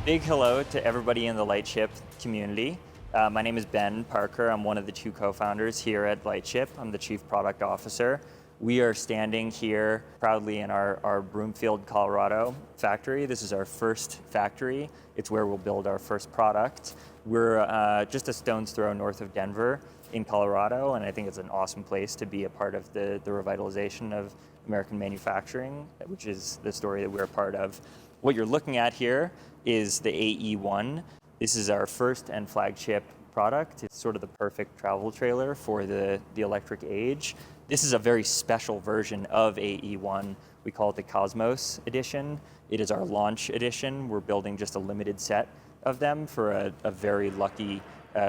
Big hello to everybody in the Lightship community. My name is Ben Parker. I'm one of the two co-founders here at Lightship. I'm the Chief Product Officer. We are standing here proudly in our Broomfield, Colorado factory. This is our first factory. It's where we'll build our first product. We're just a stone's throw north of Denver in Colorado, and I think it's an awesome place to be a part of the revitalization of American manufacturing, which is the story that we're a part of. What you're looking at here is the AE.1. This is our first and flagship product. It's sort of the perfect travel trailer for the electric age. This is a very special version of AE.1. We call it the Cosmos Edition. It is our launch edition. We're building just a limited set of them for a very lucky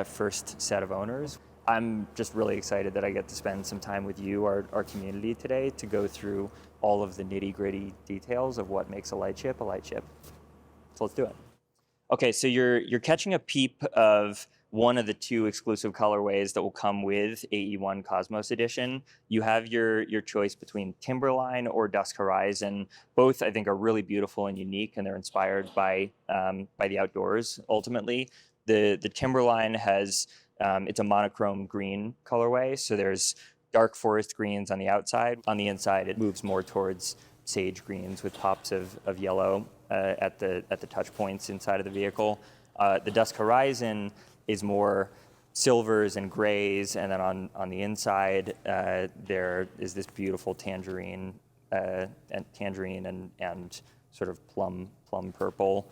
first set of owners. I'm just really excited that I get to spend some time with you, our community today, to go through all of the nitty-gritty details of what makes a Lightship a Lightship. So let's do it. Okay, so you're catching a peep of one of the two exclusive colorways that will come with AE.1 Cosmos Edition. You have your choice between Timberline or Dusk Horizon. Both, I think, are really beautiful and unique, and they're inspired by the outdoors, ultimately. The Timberline has, it's a monochrome green colorway, so there's dark forest greens on the outside. On the inside, it moves more towards sage greens with pops of yellow at the touch points inside of the vehicle. The Dusk Horizon is more silvers and grays, and then on the inside there is this beautiful tangerine and sort of plum purple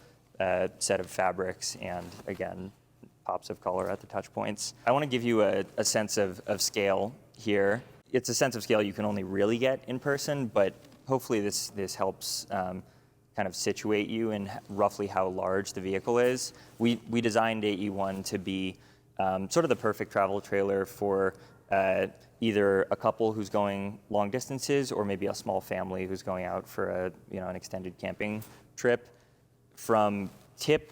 set of fabrics, and again pops of color at the touch points. I want to give you a sense of scale here. It's a sense of scale you can only really get in person, but hopefully this helps kind of situate you in roughly how large the vehicle is. We designed AE.1 to be sort of the perfect travel trailer for either a couple who's going long distances or maybe a small family who's going out for an extended camping trip. From tip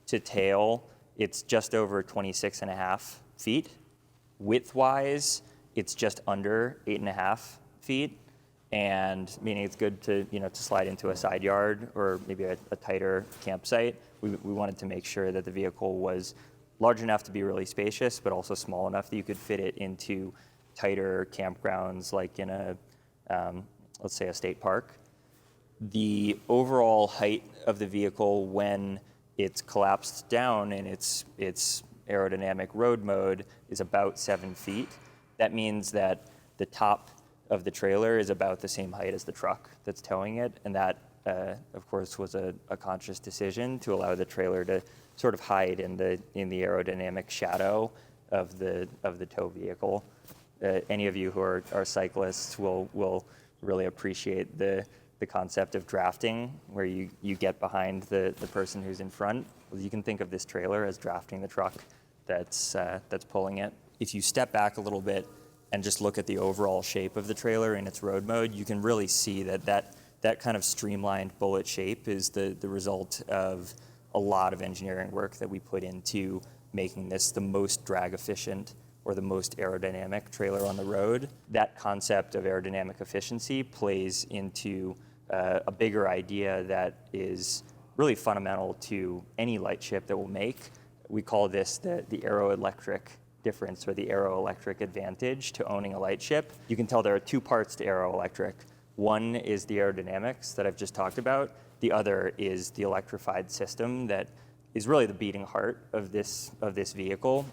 to tail, it's just over 26.5 feet. Width-wise, it's just under 8.5 feet. And meaning it's good to slide into a side yard or maybe a tighter campsite. We wanted to make sure that the vehicle was large enough to be really spacious, but also small enough that you could fit it into tighter campgrounds, like in let's say a state park. The overall height of the vehicle when it's collapsed down in its aerodynamic road mode is about 7 feet. That means that the top of the trailer is about the same height as the truck that's towing it, and that, of course, was a conscious decision to allow the trailer to sort of hide in the aerodynamic shadow of the tow vehicle. Any of you who are cyclists will really appreciate the concept of drafting, where you get behind the person who's in front. You can think of this trailer as drafting the truck that's pulling it. If you step back a little bit and just look at the overall shape of the trailer in its road mode, you can really see that kind of streamlined bullet shape is the result of a lot of engineering work that we put into making this the most drag efficient or the most aerodynamic trailer on the road. That concept of aerodynamic efficiency plays into a bigger idea that is really fundamental to any Lightship that we'll make. We call this the Aero-Electric difference, or the Aero-Electric Advantage to owning a Lightship. You can tell there are two parts to Aero-Electric. One is the aerodynamics that I've just talked about. The other is the electrified system that is really the beating heart of this vehicle.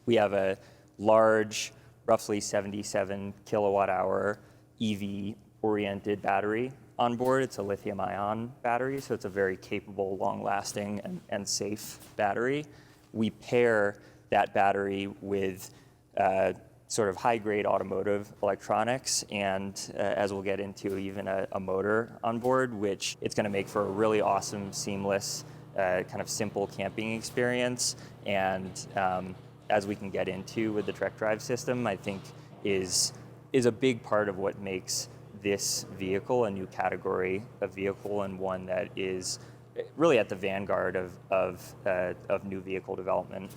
We have a large, roughly 77 kilowatt hour EV-oriented battery on board. It's a lithium-ion battery, so it's a very capable, long-lasting, and safe battery. We pair that battery with sort of high-grade automotive electronics, and as we'll get into, even a motor on board, which it's going to make for a really awesome, seamless, kind of simple camping experience. And as we can get into with the TrekDrive system, I think is a big part of what makes this vehicle a new category of vehicle, and one that is really at the vanguard of new vehicle development,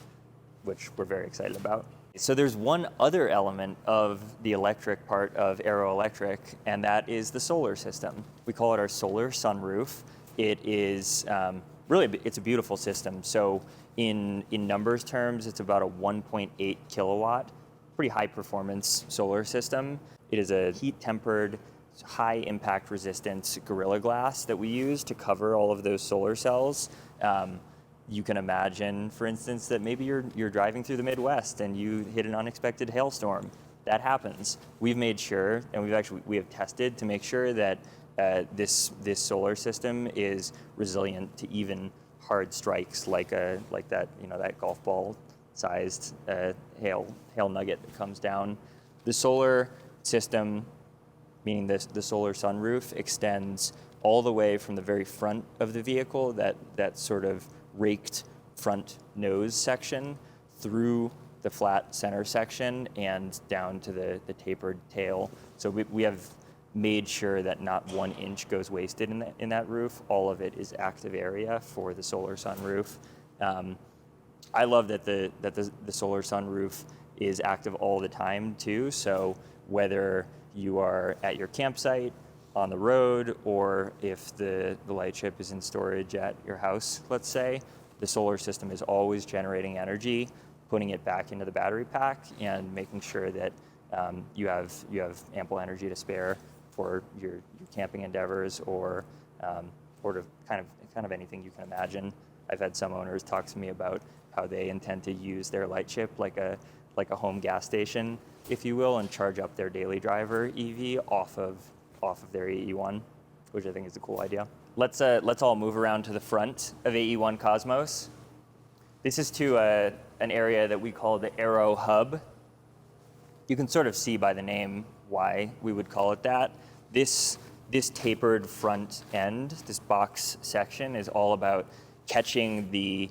which we're very excited about. So there's one other element of the electric part of Aero-Electric, and that is the solar system. We call it our solar SunRoof. It is really, it's a beautiful system. So in numbers terms, it's about a 1.8 kilowatt, pretty high performance solar system. It is a heat tempered, high impact resistance Gorilla Glass that we use to cover all of those solar cells. You can imagine, for instance, that maybe you're driving through the Midwest and you hit an unexpected hailstorm. That happens. We've made sure, and we have tested to make sure that this solar system is resilient to even hard strikes like that golf ball sized hail nugget that comes down. The solar system, meaning the solar sunroof, extends all the way from the very front of the vehicle, that sort of raked front nose section, through the flat center section and down to the tapered tail. So we have made sure that not 1 inch goes wasted in that roof. All of it is active area for the solar sunroof. I love that the solar sunroof is active all the time too. So whether you are at your campsite, on the road, or if the Lightship is in storage at your house, let's say, the solar system is always generating energy, putting it back into the battery pack, and making sure that you have ample energy to spare for your camping endeavors, or to kind of anything you can imagine. I've had some owners talk to me about how they intend to use their Lightship like a home gas station, if you will, and charge up their daily driver EV off of their AE.1, which I think is a cool idea. Let's all move around to the front of AE.1 Cosmos. This is to an area that we call the Aero Hub. You can sort of see by the name why we would call it that. This tapered front end, this box section, is all about catching the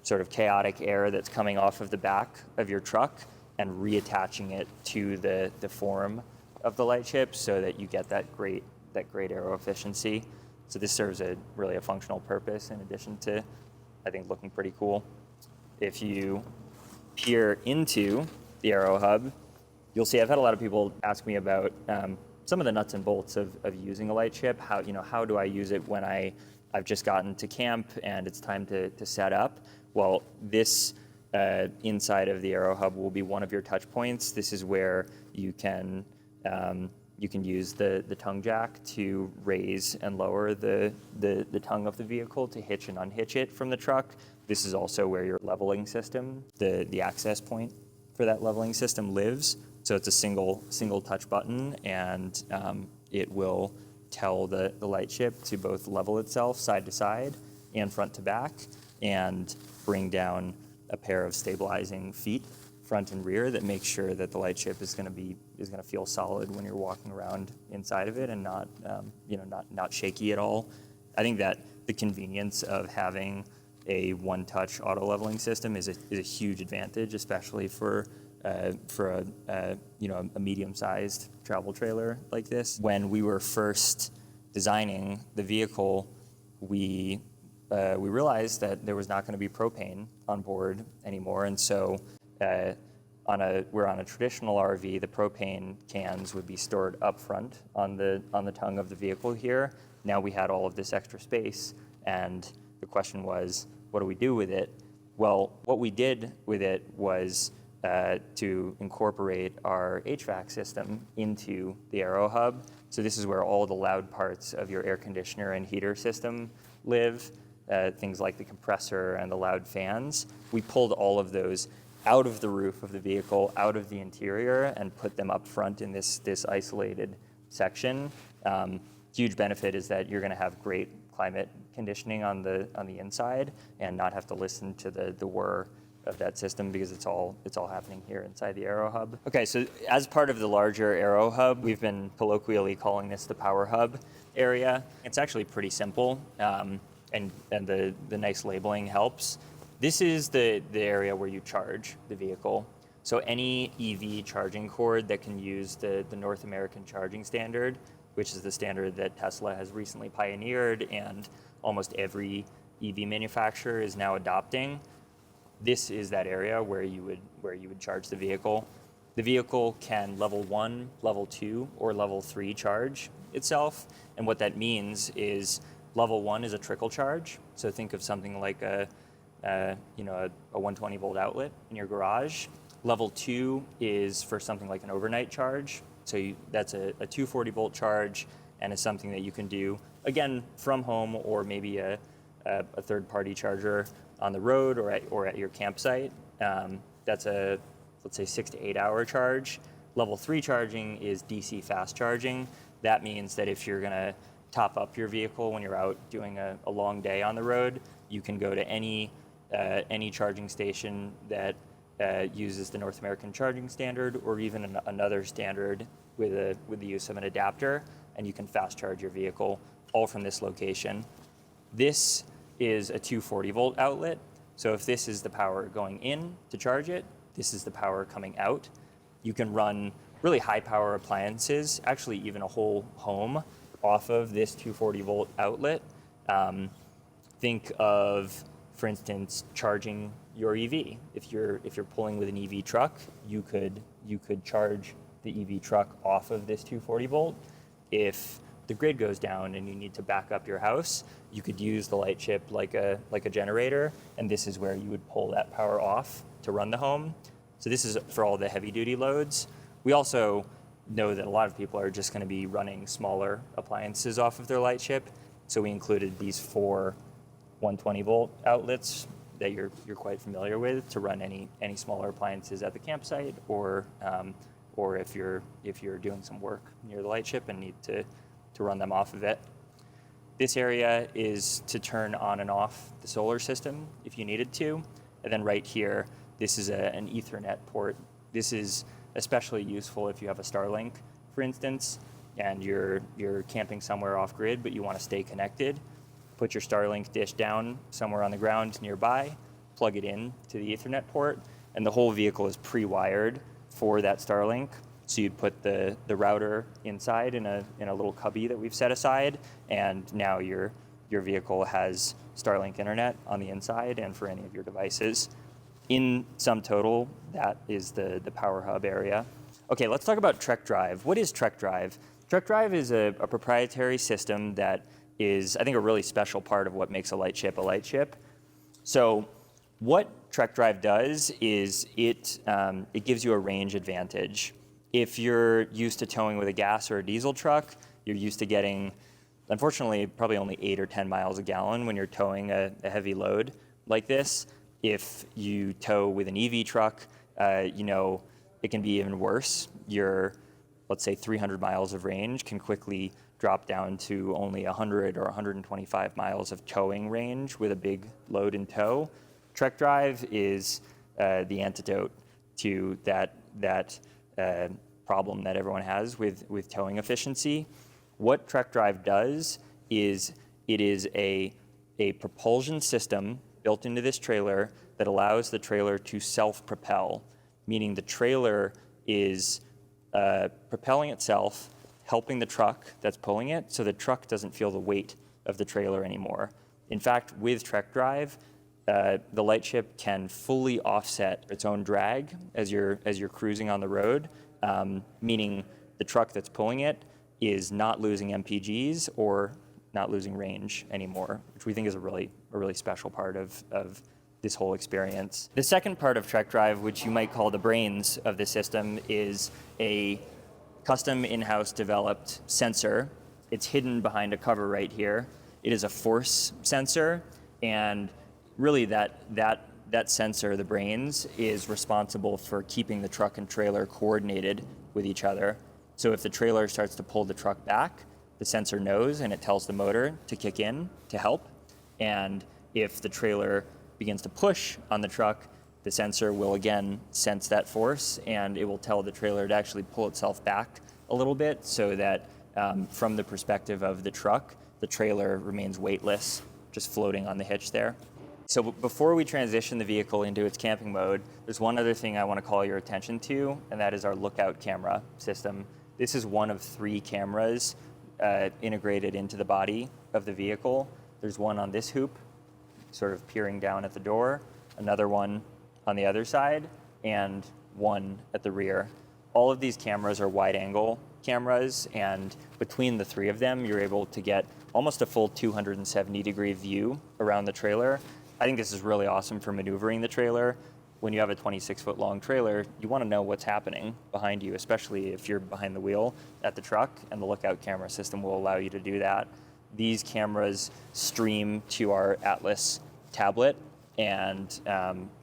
sort of chaotic air that's coming off of the back of your truck and reattaching it to the form of the Lightship, so that you get that great aero efficiency. So this serves really a functional purpose, in addition to, I think, looking pretty cool. If you peer into the Aero Hub, you'll see I've had a lot of people ask me about some of the nuts and bolts of using a Lightship. How do I use it when I've just gotten to camp and it's time to set up? Well, this inside of the Aero Hub will be one of your touch points. This is where you can use the tongue jack to raise and lower the tongue of the vehicle to hitch and unhitch it from the truck. This is also where your leveling system, the access point for that leveling system, lives. So it's a single touch button, and it will tell the Lightship to both level itself side to side and front to back, and bring down a pair of stabilizing feet, front and rear, that makes sure that the Lightship is going to feel solid when you're walking around inside of it, and not shaky at all. I think that the convenience of having a one-touch auto leveling system is a huge advantage, especially for a medium-sized travel trailer like this. When we were first designing the vehicle, we realized that there was not going to be propane on board anymore, and so we're on a traditional RV. The propane cans would be stored up front on the tongue of the vehicle here. Now we had all of this extra space, and the question was, what do we do with it? Well, what we did with it was to incorporate our HVAC system into the Aero Hub. So this is where all the loud parts of your air conditioner and heater system live, things like the compressor and the loud fans. We pulled all of those out of the roof of the vehicle, out of the interior, and put them up front in this isolated section. Huge benefit is that you're going to have great climate conditioning on the inside, and not have to listen to the whir of that system, because it's all happening here inside the Aero Hub. Okay, so as part of the larger Aero Hub, we've been colloquially calling this the Power Hub area. It's actually pretty simple, and the nice labeling helps. This is the area where you charge the vehicle. So any EV charging cord that can use the North American charging standard, which is the standard that Tesla has recently pioneered and almost every EV manufacturer is now adopting, this is that area where you would charge the vehicle. The vehicle can level 1, level 2, or level 3 charge itself, and what that means is Level 1 is a trickle charge. So think of something like a 120 volt outlet in your garage. Level 2 is for something like an overnight charge. So that's a 240 volt charge, and is something that you can do, again, from home, or maybe a third-party charger on the road or at your campsite. That's a, let's say, 6 to 8 hour charge. Level 3 charging is DC fast charging. That means that if you're gonna top up your vehicle when you're out doing a long day on the road, you can go to any charging station that uses the North American charging standard, or even another standard with the use of an adapter, and you can fast charge your vehicle all from this location. This is a 240 volt outlet. So if this is the power going in to charge it, this is the power coming out. You can run really high power appliances, actually even a whole home, off of this 240 volt outlet. Think of, for instance, charging your EV. If you're pulling with an EV truck, you could charge the EV truck off of this 240 volt. If the grid goes down and you need to back up your house, you could use the Lightship like a generator, and this is where you would pull that power off to run the home. So this is for all the heavy duty loads. We also know that a lot of people are just going to be running smaller appliances off of their Lightship, so we included these 4 120 volt outlets that you're quite familiar with to run any smaller appliances at the campsite, or if you're doing some work near the Lightship and need to run them off of it. This area is to turn on and off the solar system if you needed to. And then right here, this is an Ethernet port. This is especially useful if you have a Starlink, for instance, and you're camping somewhere off grid, but you want to stay connected. Put your Starlink dish down somewhere on the ground nearby, plug it in to the Ethernet port, and the whole vehicle is pre-wired for that Starlink. So you'd put the router inside in a little cubby that we've set aside, and now your vehicle has Starlink internet on the inside and for any of your devices. In sum total, that is the Power Hub area. Okay, let's talk about TrekDrive. What is TrekDrive? TrekDrive is a proprietary system that is, I think, a really special part of what makes a Lightship a Lightship. So what TrekDrive does is it gives you a range advantage. If you're used to towing with a gas or a diesel truck, you're used to getting, unfortunately, probably only 8 or 10 miles a gallon when you're towing a heavy load like this. If you tow with an EV truck, it can be even worse. Your, let's say, 300 miles of range can quickly drop down to only 100 or 125 miles of towing range with a big load in tow. TrekDrive is the antidote to that problem that everyone has with towing efficiency. What TrekDrive does is it is a propulsion system built into this trailer that allows the trailer to self-propel, meaning the trailer is propelling itself, helping the truck that's pulling it, so the truck doesn't feel the weight of the trailer anymore. In fact, with TrekDrive, the Lightship can fully offset its own drag as you're cruising on the road, meaning the truck that's pulling it is not losing MPGs or not losing range anymore, which we think is a really special part of this whole experience. The second part of TrekDrive, which you might call the brains of the system, is a custom in-house developed sensor. It's hidden behind a cover right here. It is a force sensor, and really that sensor, the brains, is responsible for keeping the truck and trailer coordinated with each other. So if the trailer starts to pull the truck back, the sensor knows and it tells the motor to kick in to help. And if the trailer begins to push on the truck, the sensor will again sense that force, and it will tell the trailer to actually pull itself back a little bit, so that from the perspective of the truck, the trailer remains weightless, just floating on the hitch there. So before we transition the vehicle into its camping mode, there's one other thing I want to call your attention to, and that is our lookout camera system. This is one of 3 cameras integrated into the body of the vehicle. There's one on this hoop, sort of peering down at the door, another one on the other side, and one at the rear. All of these cameras are wide-angle cameras, and between the three of them, you're able to get almost a full 270-degree view around the trailer. I think this is really awesome for maneuvering the trailer. When you have a 26-foot long trailer, you want to know what's happening behind you, especially if you're behind the wheel at the truck, and the lookout camera system will allow you to do that. These cameras stream to our Atlas tablet and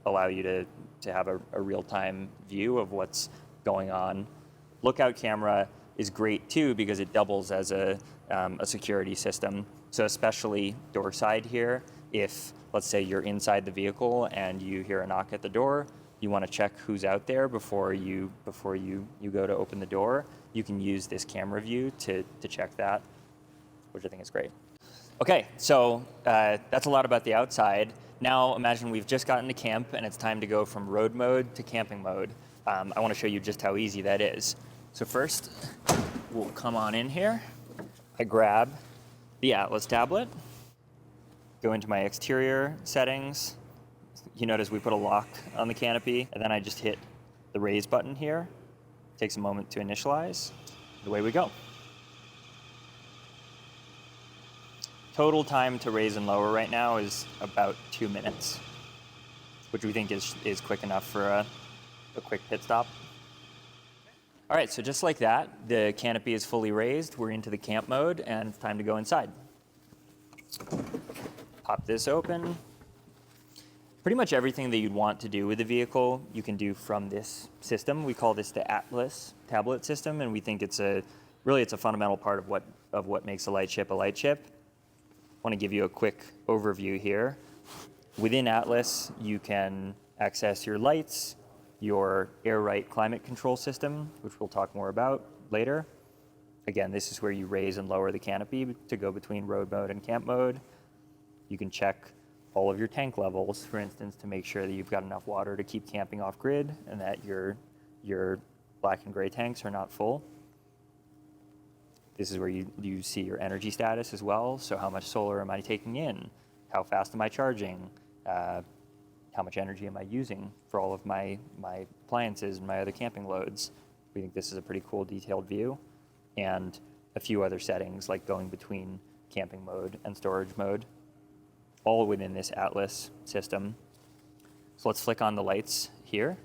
allow you to have a real-time view of what's going on. Lookout camera is great too because it doubles as a security system. So especially door side here, if let's say you're inside the vehicle and you hear a knock at the door, you want to check who's out there before you go to open the door. You can use this camera view to check that, which I think is great. Okay, so that's a lot about the outside. Now imagine we've just gotten to camp and it's time to go from road mode to camping mode. I want to show you just how easy that is. So first, we'll come on in here. I grab the Atlas tablet, go into my exterior settings. You notice we put a lock on the canopy, and then I just hit the raise button here. It takes a moment to initialize. Away we go. Total time to raise and lower right now is about 2 minutes, which we think is quick enough for a quick pit stop. All right, so just like that, the canopy is fully raised. We're into the camp mode, and it's time to go inside. Pop this open. Pretty much everything that you'd want to do with the vehicle, you can do from this system. We call this the Atlas tablet system, and we think it's a fundamental part of what makes a Lightship a Lightship. I want to give you a quick overview here. Within Atlas, you can access your lights, your AirRight climate control system, which we'll talk more about later. Again, this is where you raise and lower the canopy to go between road mode and camp mode. You can check all of your tank levels, for instance, to make sure that you've got enough water to keep camping off grid and that your black and gray tanks are not full. This is where you see your energy status as well. So how much solar am I taking in? How fast am I charging? How much energy am I using for all of my appliances and my other camping loads? We think this is a pretty cool detailed view. And a few other settings like going between camping mode and storage mode, all within this Atlas system. So let's flick on the lights here.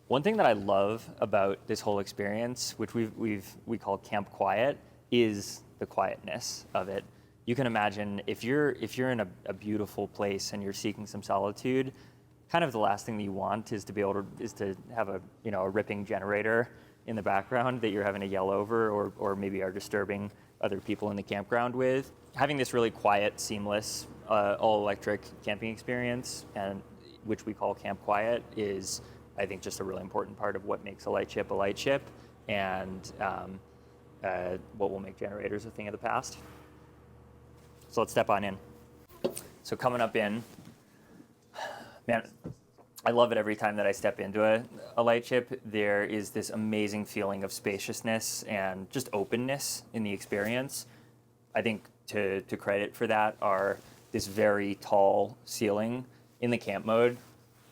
One thing that I love about this whole experience, which we call Camp Quiet, is the quietness of it. You can imagine if you're in a beautiful place and you're seeking some solitude, kind of the last thing that you want is to have a ripping generator in the background that you're having to yell over or maybe are disturbing other people in the campground with. Having this really quiet, seamless, all-electric camping experience, and which we call Camp Quiet, is, I think, just a really important part of what makes a Lightship a Lightship, and what will make generators a thing of the past. So let's step on in. So coming up in, man, I love it every time that I step into a Lightship. There is this amazing feeling of spaciousness and just openness in the experience. I think to credit for that are this very tall ceiling in the camp mode.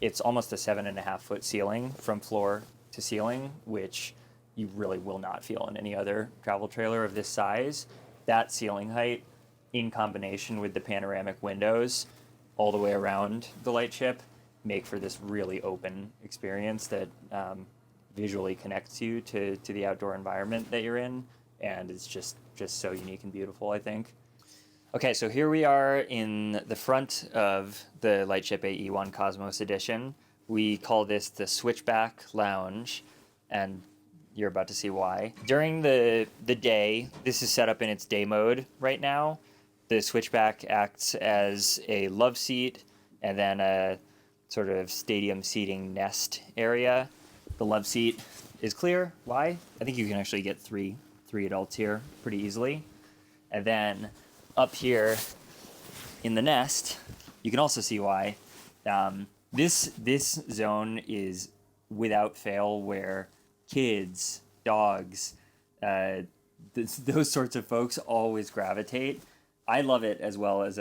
It's almost a 7.5-foot ceiling from floor to ceiling, which you really will not feel in any other travel trailer of this size. That ceiling height, in combination with the panoramic windows all the way around the Lightship, make for this really open experience that visually connects you to the outdoor environment that you're in, and it's just so unique and beautiful, I think. Okay, so here we are in the front of the Lightship AE.1 Cosmos Edition. We call this the SwitchBack Lounge, and you're about to see why. During the day, this is set up in its day mode right now. The Switchback acts as a love seat and then a sort of stadium seating nest area. The love seat is clear. Why? I think you can actually get three adults here pretty easily. And then up here in the nest, you can also see why. This zone is without fail where kids, dogs, those sorts of folks always gravitate. I love it as well as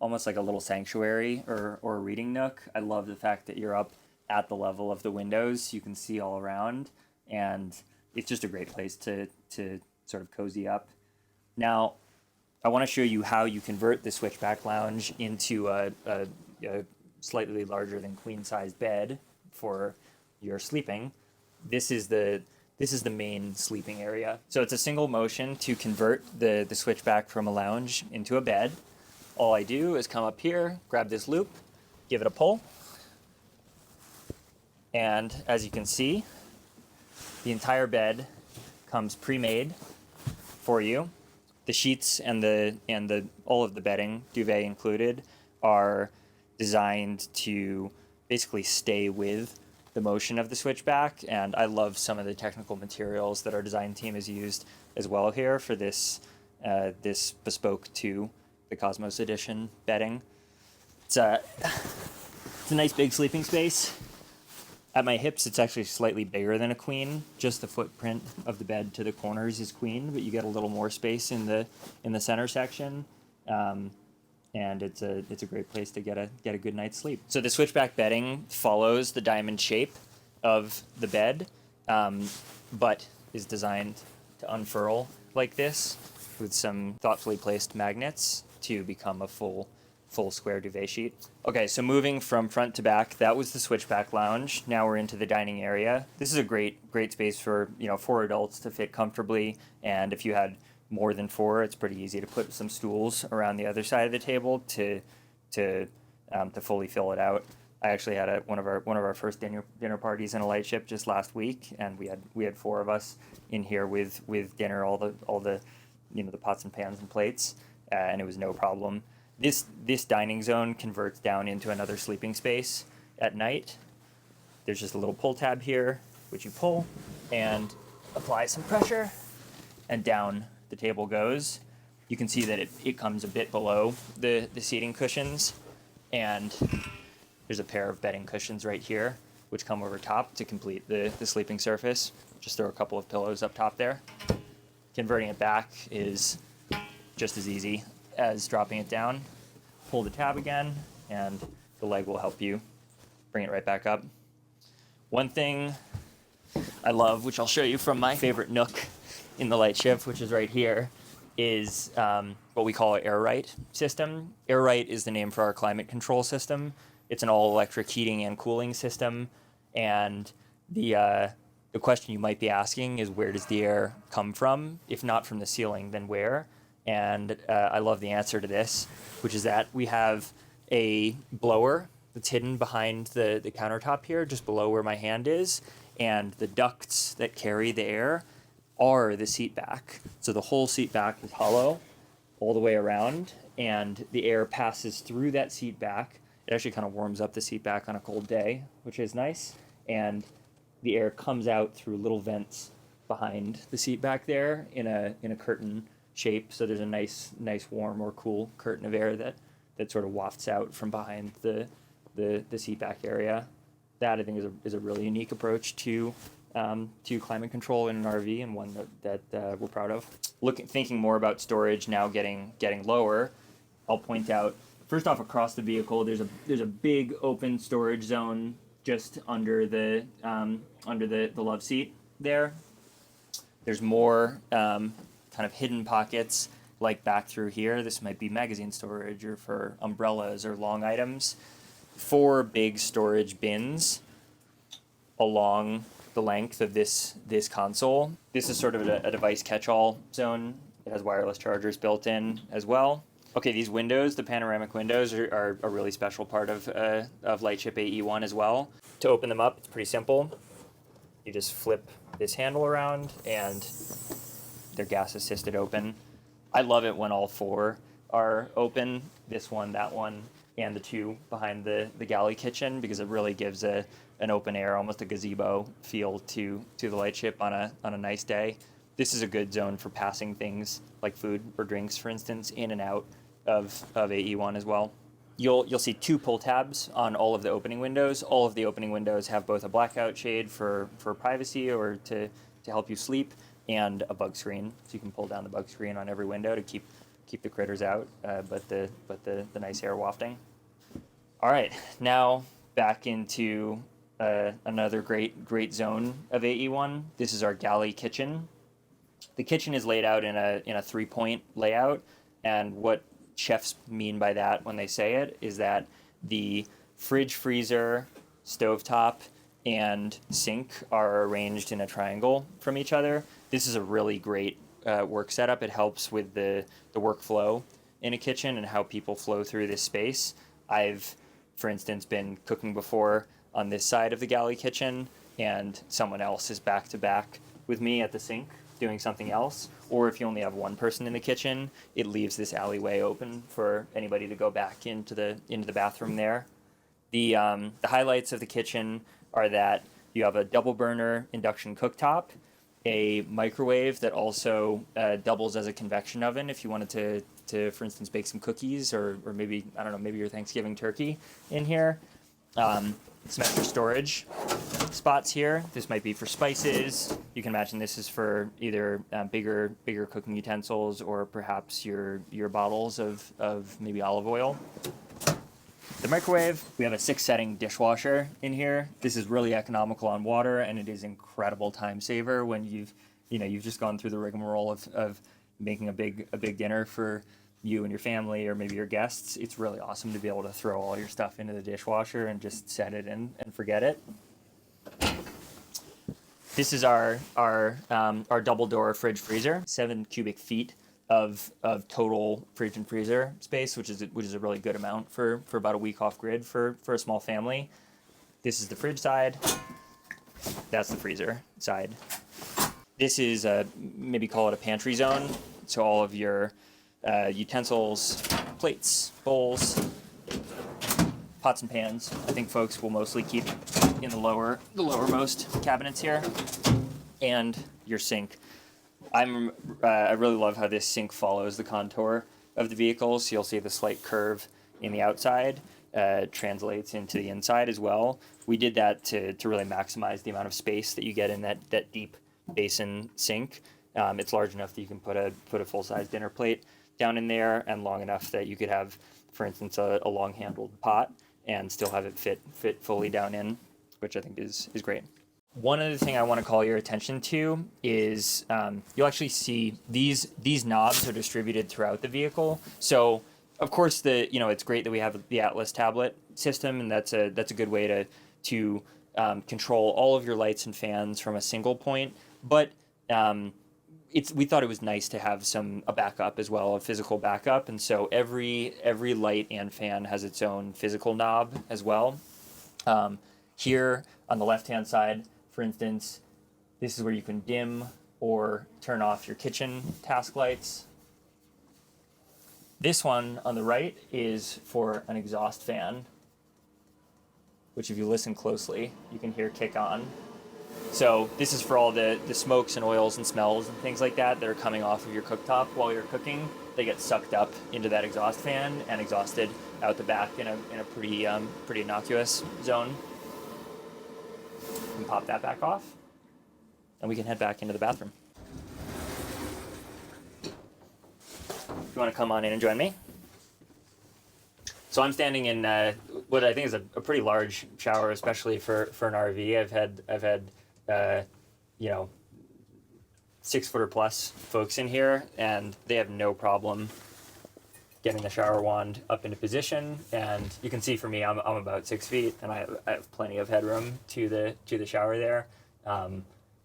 almost like a little sanctuary or a reading nook. I love the fact that you're up at the level of the windows. You can see all around, and it's just a great place to sort of cozy up. Now, I want to show you how you convert the SwitchBack Lounge into a slightly larger than queen size bed for your sleeping. This is the main sleeping area. So it's a single motion to convert the SwitchBack from a lounge into a bed. All I do is come up here, grab this loop, give it a pull, and as you can see, the entire bed comes pre-made for you. The sheets and all of the bedding, duvet included, are designed to basically stay with the motion of the SwitchBack, and I love some of the technical materials that our design team has used as well here for this bespoke to the Cosmos Edition bedding. It's a nice big sleeping space. At my hips, it's actually slightly bigger than a queen. Just the footprint of the bed to the corners is queen, but you get a little more space in the center section, and it's a great place to get a good night's sleep. So the SwitchBack bedding follows the diamond shape of the bed, but is designed to unfurl like this with some thoughtfully placed magnets to become a full square duvet sheet. Okay, so moving from front to back, that was the SwitchBack Lounge. Now we're into the dining area. This is a great space for, for adults to fit comfortably, and if you had more than 4, it's pretty easy to put some stools around the other side of the table to fully fill it out. I actually had one of our first dinner parties in a Lightship just last week, and we had 4 of us in here with dinner, all the the pots and pans and plates, and it was no problem. This dining zone converts down into another sleeping space at night. There's just a little pull tab here, which you pull and apply some pressure, and down the table goes. You can see that it comes a bit below the seating cushions, and there's a pair of bedding cushions right here, which come over top to complete the sleeping surface. Just throw a couple of pillows up top there. Converting it back is just as easy as dropping it down. Pull the tab again, and the leg will help you bring it right back up. One thing I love, which I'll show you from my favorite nook in the Lightship, which is right here, is what we call an AirRight system. AirRight is the name for our climate control system. It's an all-electric heating and cooling system, and the question you might be asking is, where does the air come from? If not from the ceiling, then where? And I love the answer to this, which is that we have a blower that's hidden behind the countertop here, just below where my hand is, and the ducts that carry the air are the seat back. So the whole seat back is hollow all the way around, and the air passes through that seat back. It actually kind of warms up the seat back on a cold day, which is nice, and the air comes out through little vents behind the seat back there in a curtain shape, so there's a nice warm or cool curtain of air that sort of wafts out from behind the seat back area. That, I think, is a really unique approach to climate control in an RV, and one that we're proud of. Thinking more about storage now, getting lower, I'll point out, first off, across the vehicle there's a big open storage zone just under the love seat there. There's more kind of hidden pockets, like back through here. This might be magazine storage or for umbrellas or long items. 4 big storage bins along the length of this console. This is sort of a device catch-all zone. It has wireless chargers built in as well. Okay, these windows, the panoramic windows, are a really special part of Lightship AE.1 as well. To open them up, it's pretty simple. You just flip this handle around, and they're gas-assisted open. I love it when all 4 are open, this one, that one, and the 2 behind the galley kitchen, because it really gives an open air, almost a gazebo feel to the Lightship on a nice day. This is a good zone for passing things like food or drinks, for instance, in and out of AE.1 as well. You'll see 2 pull tabs on all of the opening windows. All of the opening windows have both a blackout shade for privacy or to help you sleep, and a bug screen, so you can pull down the bug screen on every window to keep the critters out, but the nice air wafting. All right, now back into another great zone of AE.1. This is our galley kitchen. The kitchen is laid out in a 3-point layout, and what chefs mean by that when they say it is that the fridge, freezer, stovetop, and sink are arranged in a triangle from each other. This is a really great work setup. It helps with the workflow in a kitchen and how people flow through this space. I've, for instance, been cooking before on this side of the galley kitchen, and someone else is back to back with me at the sink doing something else. Or if you only have one person in the kitchen, it leaves this alleyway open for anybody to go back into the bathroom there. The highlights of the kitchen are that you have a double burner induction cooktop, a microwave that also doubles as a convection oven if you wanted to, for instance, bake some cookies or maybe, I don't know, maybe your Thanksgiving turkey in here. Some extra storage spots here. This might be for spices. You can imagine this is for either bigger cooking utensils or perhaps your bottles of maybe olive oil. The microwave, we have a 6-setting dishwasher in here. This is really economical on water, and it is incredible time saver when you've just gone through the rigmarole of making a big dinner for you and your family or maybe your guests. It's really awesome to be able to throw all your stuff into the dishwasher and just set it in and forget it. This is our double door fridge freezer, 7 cubic feet of total fridge and freezer space, which is a really good amount for about a week off grid for a small family. This is the fridge side. That's the freezer side. This is maybe call it a pantry zone. So all of your utensils, plates, bowls, pots and pans. I think folks will mostly keep in the lowermost cabinets here, and your sink. I really love how this sink follows the contour of the vehicle, so you'll see the slight curve in the outside translates into the inside as well. We did that to really maximize the amount of space that you get in that deep basin sink. It's large enough that you can put a full-size dinner plate down in there, and long enough that you could have, for instance, a long-handled pot and still have it fit fully down in, which I think is great. One other thing I want to call your attention to is you'll actually see these knobs are distributed throughout the vehicle. So of course it's great that we have the Atlas tablet system, and that's a good way to control all of your lights and fans from a single point. But we thought it was nice to have a backup as well, a physical backup, and so every light and fan has its own physical knob as well. Here on the left-hand side, for instance, this is where you can dim or turn off your kitchen task lights. This one on the right is for an exhaust fan, which if you listen closely, you can hear kick on. So this is for all the smokes and oils and smells and things like that are coming off of your cooktop while you're cooking. They get sucked up into that exhaust fan and exhausted out the back in a pretty innocuous zone. We can pop that back off, and we can head back into the bathroom. If you want to come on in and join me. So I'm standing in what I think is a pretty large shower, especially for an RV. I've had 6-footer plus folks in here, and they have no problem getting the shower wand up into position. And you can see for me, I'm about 6 feet, and I have plenty of headroom to the shower there.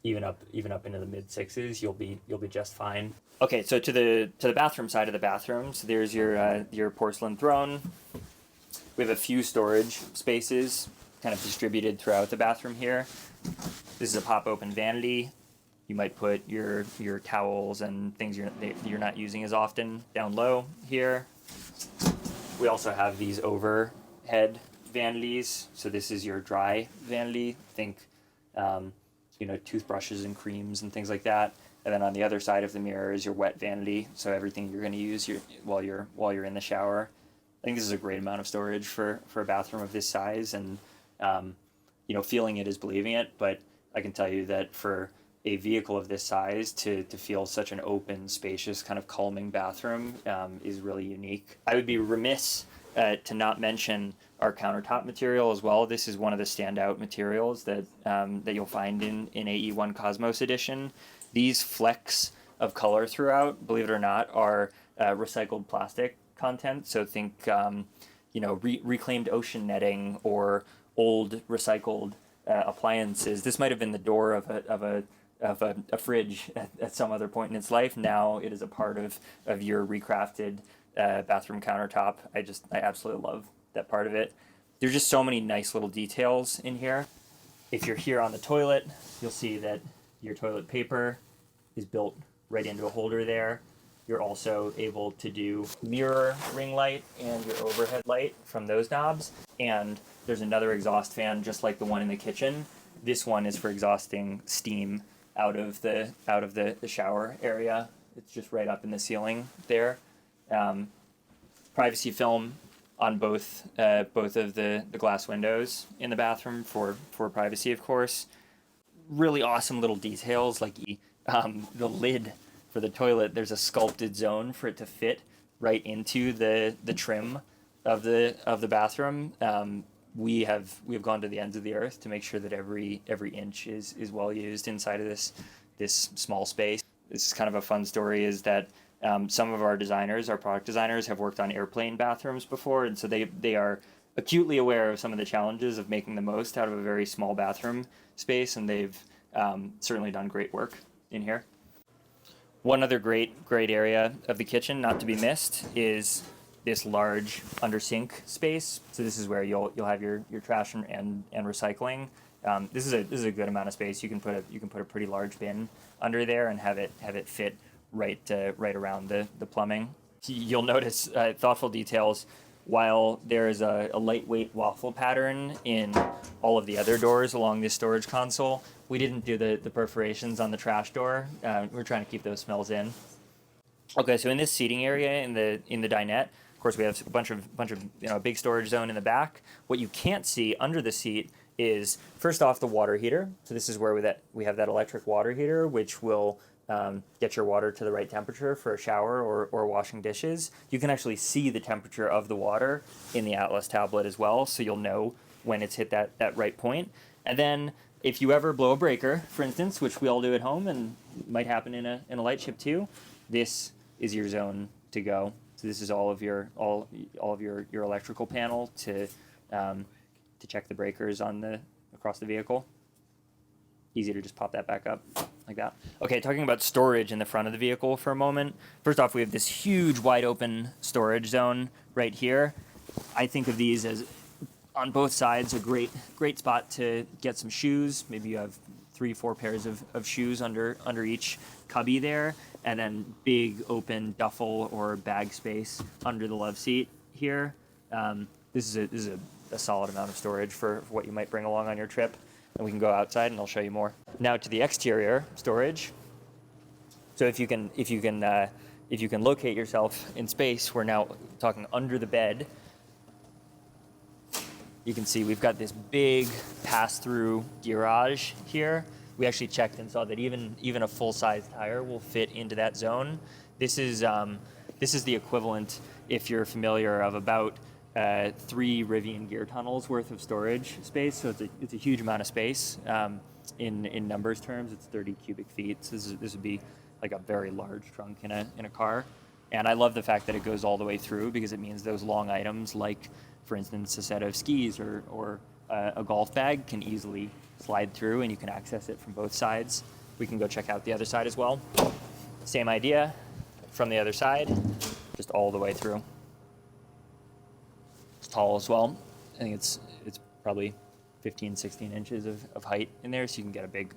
Even up into the mid 6s, you'll be just fine. Okay, so to the bathroom side of the bathroom, so there's your porcelain throne. We have a few storage spaces kind of distributed throughout the bathroom here. This is a pop-open vanity. You might put your towels and things you're not using as often down low here. We also have these overhead vanities. So this is your dry vanity. Think, toothbrushes and creams and things like that. And then on the other side of the mirror is your wet vanity. So everything you're going to use while you're in the shower. I think this is a great amount of storage for a bathroom of this size, and feeling it is believing it. But I can tell you that for a vehicle of this size to feel such an open, spacious, kind of calming bathroom is really unique. I would be remiss to not mention our countertop material as well. This is one of the standout materials that that you'll find in AE.1 Cosmos Edition. These flecks of color throughout, believe it or not, are recycled plastic content. So think, you know, reclaimed ocean netting or old recycled appliances. This might have been the door of a fridge at some other point in its life. Now it is a part of your recrafted bathroom countertop. I absolutely love that part of it. There's just so many nice little details in here. If you're here on the toilet, you'll see that your toilet paper is built right into a holder there. You're also able to do mirror ring light and your overhead light from those knobs. And there's another exhaust fan just like the one in the kitchen. This one is for exhausting steam out of the shower area. It's just right up in the ceiling there. Privacy film on both of the glass windows in the bathroom for privacy, of course. Really awesome little details like the lid for the toilet. There's a sculpted zone for it to fit right into the trim of the bathroom. We have gone to the ends of the earth to make sure that every inch is well used inside of this small space. This is kind of a fun story, is that some of our designers, our product designers, have worked on airplane bathrooms before, and so they are acutely aware of some of the challenges of making the most out of a very small bathroom space, and they've certainly done great work in here. One other great area of the kitchen not to be missed is this large under sink space. So this is where you'll have your trash and recycling. This is a good amount of space. You can put a pretty large bin under there and have it fit right around the plumbing. You'll notice thoughtful details. While there is a lightweight waffle pattern in all of the other doors along this storage console, we didn't do the perforations on the trash door. We're trying to keep those smells in. Okay, so in this seating area in the dinette, of course, we have a bunch of big storage zone in the back. What you can't see under the seat is, first off, the water heater. So this is where we have that electric water heater, which will get your water to the right temperature for a shower or washing dishes. You can actually see the temperature of the water in the Atlas tablet as well, so you'll know when it's hit that right point. And then if you ever blow a breaker, for instance, which we all do at home and might happen in a Lightship too, this is your zone to go. So this is all of your electrical panel to check the breakers across the vehicle. Easy to just pop that back up like that. Okay, talking about storage in the front of the vehicle for a moment. First off, we have this huge wide open storage zone right here. I think of these as, on both sides, a great spot to get some shoes. Maybe you have 3-4 pairs of shoes under each cubby there, and then big open duffel or bag space under the love seat here. This is a solid amount of storage for what you might bring along on your trip. And we can go outside and I'll show you more. Now to the exterior storage. So if you can locate yourself in space, we're now talking under the bed. You can see we've got this big pass-through Gearage here. We actually checked and saw that even a full-size tire will fit into that zone. This is the equivalent, if you're familiar, of about 3 Rivian gear tunnels worth of storage space. So it's a huge amount of space. In numbers terms, it's 30 cubic feet. So this would be like a very large trunk in a car. And I love the fact that it goes all the way through, because it means those long items, like for instance a set of skis or a golf bag, can easily slide through, and you can access it from both sides. We can go check out the other side as well. Same idea from the other side, just all the way through. It's tall as well. I think it's probably 15-16 inches of height in there, so you can get a big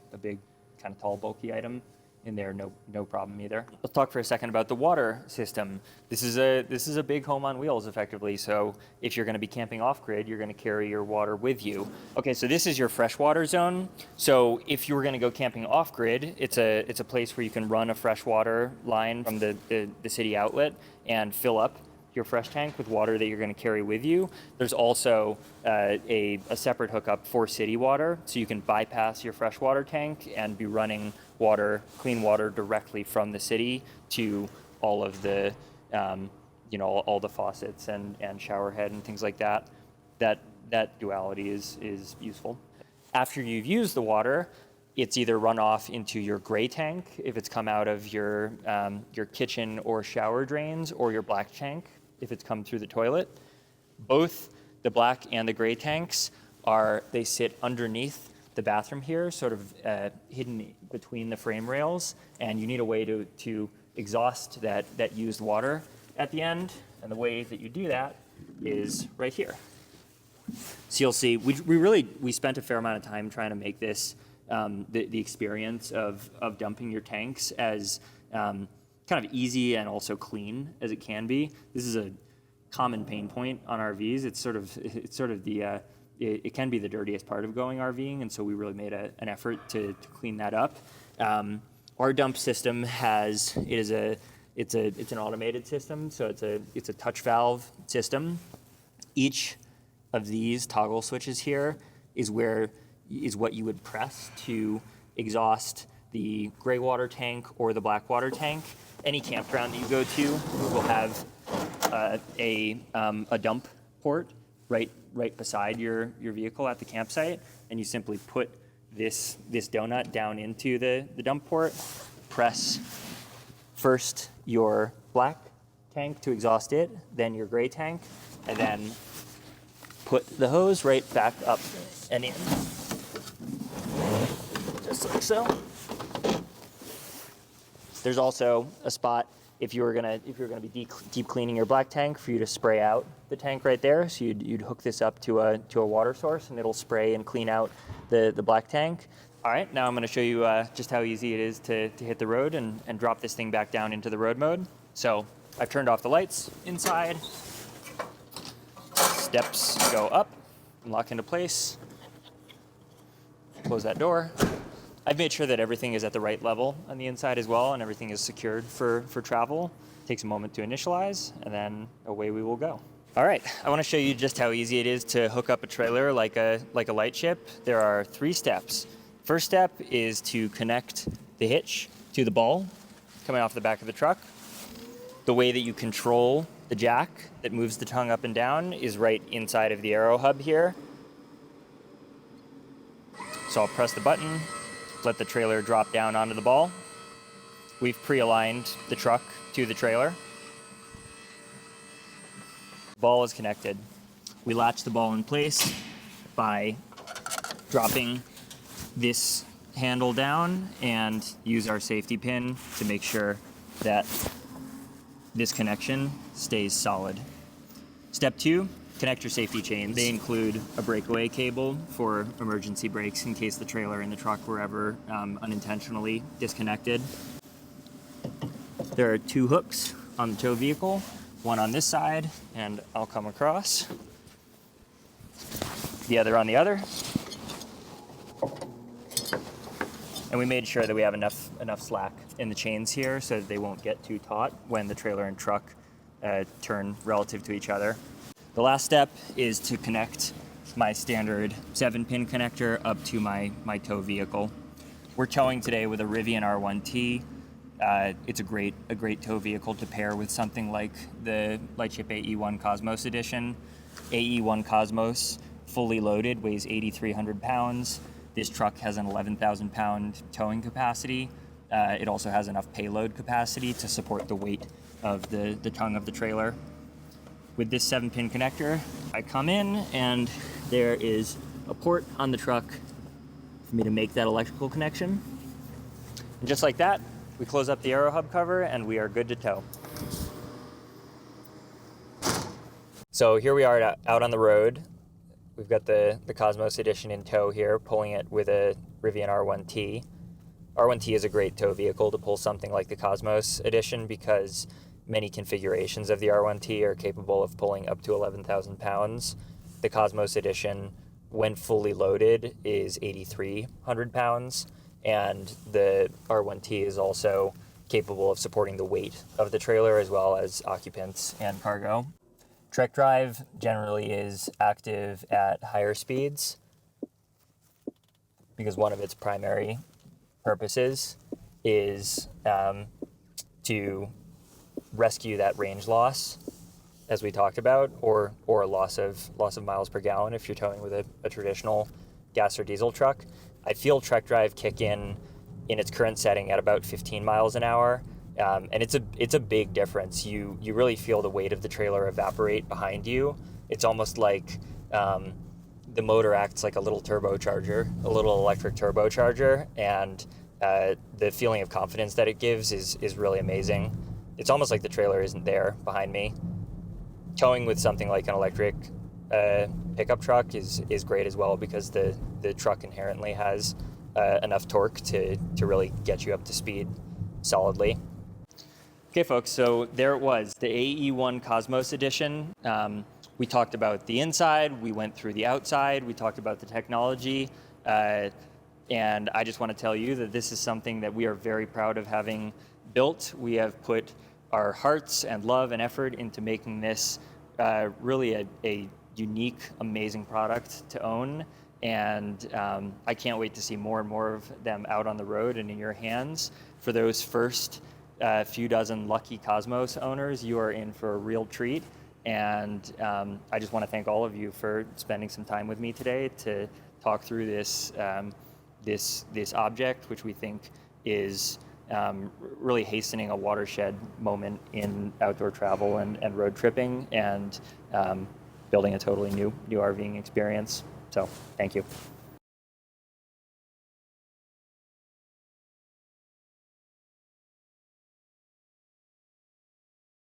kind of tall, bulky item in there, no problem either. Let's talk for a second about the water system. This is a big home on wheels, effectively. So if you're going to be camping off grid, you're going to carry your water with you. Okay, so this is your freshwater zone. So if you were going to go camping off grid, it's a place where you can run a freshwater line from the city outlet and fill up your fresh tank with water that you're going to carry with you. There's also a separate hookup for city water, so you can bypass your freshwater tank and be running clean water directly from the city to all of the all the faucets and shower head and things like that. that duality is useful. After you've used the water, it's either run off into your gray tank if it's come out of your kitchen or shower drains, or your black tank if it's come through the toilet. Both the black and the gray tanks they sit underneath the bathroom here, sort of hidden between the frame rails, and you need a way to exhaust that used water at the end, and the way that you do that is right here. So you'll see, we spent a fair amount of time trying to make this the experience of dumping your tanks as kind of easy and also clean as it can be. This is a common pain point on RVs. It's sort of the it can be the dirtiest part of going RVing, and so we really made an effort to clean that up. Our dump system it's an automated system, so it's a touch valve system. Each of these toggle switches here is what you would press to exhaust the gray water tank or the black water tank. Any campground that you go to will have a dump port right beside your vehicle at the campsite, and you simply put this donut down into the dump port, press first your black tank to exhaust it, then your gray tank, and then put the hose right back up and in, just like so. There's also a spot if you're gonna be deep cleaning your black tank, for you to spray out the tank right there. So you'd hook this up to a water source, and it'll spray and clean out the black tank. All right, now I'm going to show you just how easy it is to hit the road and drop this thing back down into the road mode. So I've turned off the lights inside. Steps go up and lock into place. Close that door. I've made sure that everything is at the right level on the inside as well, and everything is secured for travel. It takes a moment to initialize, and then away we will go. All right, I want to show you just how easy it is to hook up a trailer like a Lightship. There are 3 steps. First step is to connect the hitch to the ball coming off the back of the truck. The way that you control the jack that moves the tongue up and down is right inside of the Aero Hub here. So I'll press the button, let the trailer drop down onto the ball. We've pre-aligned the truck to the trailer. Ball is connected. We latch the ball in place by dropping this handle down and use our safety pin to make sure that this connection stays solid. Step 2, connect your safety chains. They include a breakaway cable for emergency brakes in case the trailer and the truck were ever unintentionally disconnected. There are 2 hooks on the tow vehicle, one on this side, and I'll come across. The other on the other. And we made sure that we have enough slack in the chains here so that they won't get too taut when the trailer and truck turn relative to each other. The last step is to connect my standard 7-pin connector up to my tow vehicle. We're towing today with a Rivian R1T. It's a great tow vehicle to pair with something like the Lightship AE.1 Cosmos Edition. AE.1 Cosmos, fully loaded, weighs 8,300 pounds. This truck has an 11,000 pound towing capacity. It also has enough payload capacity to support the weight of the tongue of the trailer. With this 7-pin connector, I come in and there is a port on the truck for me to make that electrical connection. And just like that, we close up the Aero Hub cover and we are good to tow. So here we are out on the road. We've got the Cosmos Edition in tow here, pulling it with a Rivian R1T. R1T is a great tow vehicle to pull something like the Cosmos Edition because many configurations of the R1T are capable of pulling up to 11,000 pounds. The Cosmos Edition, when fully loaded, is 8,300 pounds, and the R1T is also capable of supporting the weight of the trailer as well as occupants and cargo. TrekDrive generally is active at higher speeds because one of its primary purposes is to rescue that range loss as we talked about, or a loss of miles per gallon if you're towing with a traditional gas or diesel truck. I feel TrekDrive kick in its current setting at about 15 miles an hour. And it's a big difference. You really feel the weight of the trailer evaporate behind you. It's almost like the motor acts like a little turbocharger, a little electric turbocharger, and the feeling of confidence that it gives is really amazing. It's almost like the trailer isn't there behind me. Towing with something like an electric pickup truck is great as well, because the truck inherently has enough torque to really get you up to speed solidly. Okay, folks, so there it was, the AE.1 Cosmos Edition. We talked about the inside, we went through the outside, we talked about the technology, and I just want to tell you that this is something that we are very proud of having built. We have put our hearts and love and effort into making this really a unique, amazing product to own, and I can't wait to see more and more of them out on the road and in your hands. For those first few dozen lucky Cosmos owners, you are in for a real treat. And I just want to thank all of you for spending some time with me today to talk through this this object, which we think is really hastening a watershed moment in outdoor travel and road tripping, and building a totally new RVing experience. So thank you.